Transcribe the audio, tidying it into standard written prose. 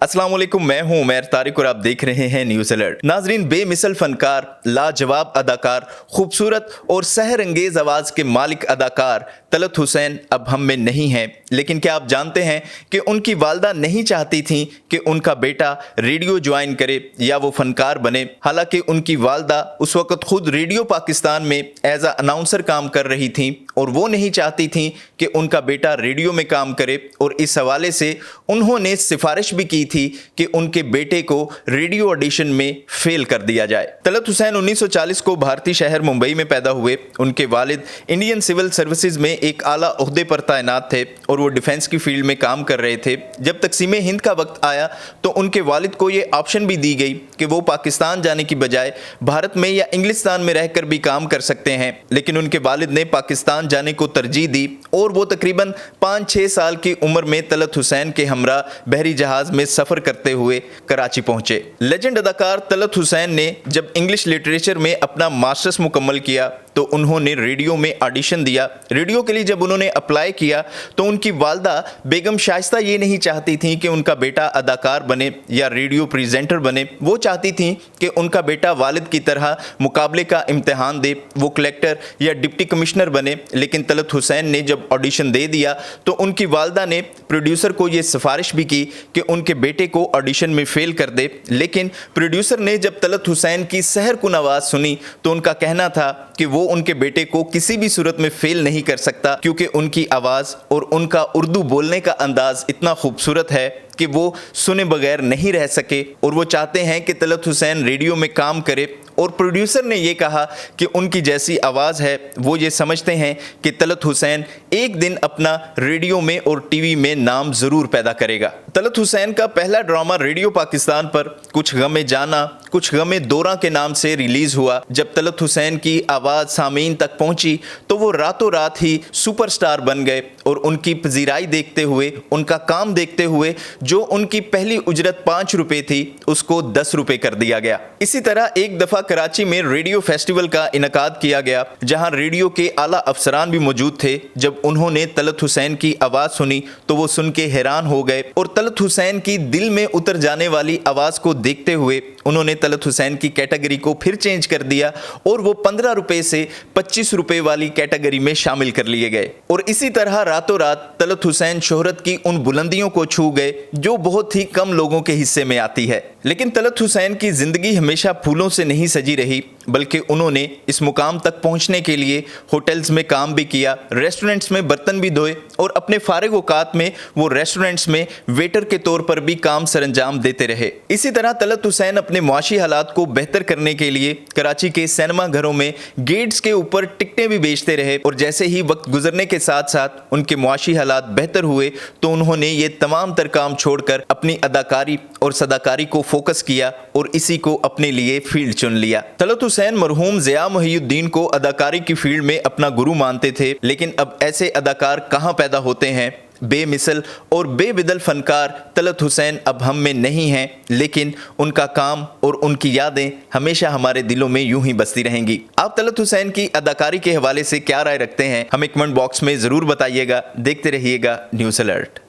अस्सलाम वालेकुम, मैं हूं उमैर तारिक और आप देख रहे हैं न्यूज़ अलर्ट। नाजरीन, बेमिसल फनकार, लाजवाब अदाकार, खूबसूरत और सहर अंगेज आवाज़ के मालिक अदाकार तलत हुसैन अब हम में नहीं हैं। लेकिन क्या आप जानते हैं कि उनकी वालदा नहीं चाहती थी कि उनका बेटा रेडियो ज्वाइन करे या वो फनकार बने। हालांकि उनकी वालदा उस वक्त खुद रेडियो पाकिस्तान में एज अ अनाउंसर काम कर रही थी और वो नहीं चाहती थी कि उनका बेटा रेडियो में काम करे, और इस हवाले से उन्होंने सिफारिश भी की थी कि उनके बेटे को रेडियो ऑडिशन में फेल कर दिया जाए। तलत हुसैन 1940 को भारतीय शहर मुंबई में पैदा हुए। उनके वालिद इंडियन सिविल सर्विसेज में एक आला ओहदे पर तैनात थे और वो डिफेंस की फील्ड में काम कर रहे थे। जब तकसीमे हिंद का वक्त आया तो उनके वालिद को ये ऑप्शन भी दी गई कि वो पाकिस्तान जाने की बजाय भारत में या इंग्लिस्तान में रहकर भी काम कर सकते हैं, लेकिन उनके वालिद ने पाकिस्तान जाने को तरजीह दी और वो तकरीबन 5-6 साल की उम्र में तलत हुसैन के हमरा बहरी जहाज में सफर करते हुए कराची पहुंचे। लेजेंड अदाकार तलत हुसैन ने जब इंग्लिश लिटरेचर में अपना मास्टर्स मुकम्मल किया तो उन्होंने रेडियो में ऑडिशन दिया। रेडियो के लिए जब उन्होंने अप्लाई किया तो उनकी वालदा बेगम शाइस्ता ये नहीं चाहती थी कि उनका बेटा अदाकार बने या रेडियो प्रेजेंटर बने। वो चाहती थी कि उनका बेटा वालिद की तरह मुकाबले का इम्तिहान दे, वो कलेक्टर या डिप्टी कमिश्नर बने। लेकिन तलत हुसैन ने जब ऑडिशन दे दिया तो उनकी वालदा ने प्रोड्यूसर को ये सिफारिश भी की कि उनके बेटे को ऑडिशन में फेल कर दे। लेकिन प्रोड्यूसर ने जब तलत हुसैन की सहर कुन आवाज़ सुनी तो उनका कहना था कि वो उनके बेटे को किसी भी सूरत में फेल नहीं कर सकता, क्योंकि उनकी आवाज़ और उनका उर्दू बोलने का अंदाज़ इतना खूबसूरत है कि वो सुने बगैर नहीं रह सके और वो चाहते हैं कि तलत हुसैन रेडियो में काम करे। और प्रोड्यूसर ने ये कहा कि उनकी जैसी आवाज़ है, वो ये समझते हैं कि तलत हुसैन एक दिन अपना रेडियो में और टीवी में नाम ज़रूर पैदा करेगा। तलत हुसैन का पहला ड्रामा रेडियो पाकिस्तान पर कुछ गमे जाना कुछ गमे दौरा के नाम से रिलीज़ हुआ। जब तलत हुसैन की आवाज़ सामीन तक पहुंची तो वो रातों रात ही सुपरस्टार बन गए और उनकी पजीराई देखते हुए, उनका काम देखते हुए जो उनकी पहली उजरत 5 रुपये थी उसको 10 रुपये कर दिया गया। इसी तरह एक दफ़ा कराची में रेडियो फेस्टिवल का इनकाद किया गया जहां रेडियो के आला अफसरान भी मौजूद थे। जब उन्होंने तलत हुसैन की आवाज़ सुनी तो वो सुन के हैरान हो गए और तलत हुसैन की दिल में उतर जाने वाली आवाज़ को देखते हुए उन्होंने तलत हुसैन की कैटेगरी को फिर चेंज कर दिया और वो 15 रुपये से 25 रुपये वाली कैटेगरी में शामिल कर लिए गए। और इसी तरह रातों रात तलत हुसैन शोहरत की उन बुलंदियों को छू गए जो बहुत ही कम लोगों के हिस्से में आती है। लेकिन तलत हुसैन की ज़िंदगी हमेशा फूलों से नहीं सजी रही, बल्कि उन्होंने इस मुकाम तक पहुंचने के लिए होटल्स में काम भी किया, रेस्टोरेंट्स में बर्तन भी धोए और अपने फारिग औकात में वो रेस्टोरेंट्स में वेटर के तौर पर भी काम सरंजाम देते रहे। इसी तरह तलत हुसैन अपने मुआशी हालात को बेहतर करने के लिए कराची के सिनेमा घरों में गेट्स के ऊपर टिकटें भी बेचते रहे, और जैसे ही वक्त गुजरने के साथ साथ उनके मुआशी हालात बेहतर हुए तो उन्होंने ये तमाम तर काम छोड़कर अपनी अदाकारी और सदाकारी को फोकस किया और इसी को अपने लिए फील्ड चुन लिया। तलत हुसैन मरहूम ज़िया मोहिउद्दीन को अदाकारी की फील्ड में अपना गुरु मानते थे, लेकिन अब ऐसे अदाकार कहाँ पैदा होते हैं। बेमिसल और बेबदल फनकार तलत हुसैन अब हम में नहीं हैं, लेकिन उनका काम और उनकी यादें हमेशा हमारे दिलों में यूं ही बसती रहेंगी। आप तलत हुसैन की अदाकारी के हवाले से क्या राय रखते हैं, हमें कमेंट बॉक्स में ज़रूर बताइएगा। देखते रहिएगा न्यूज़ अलर्ट।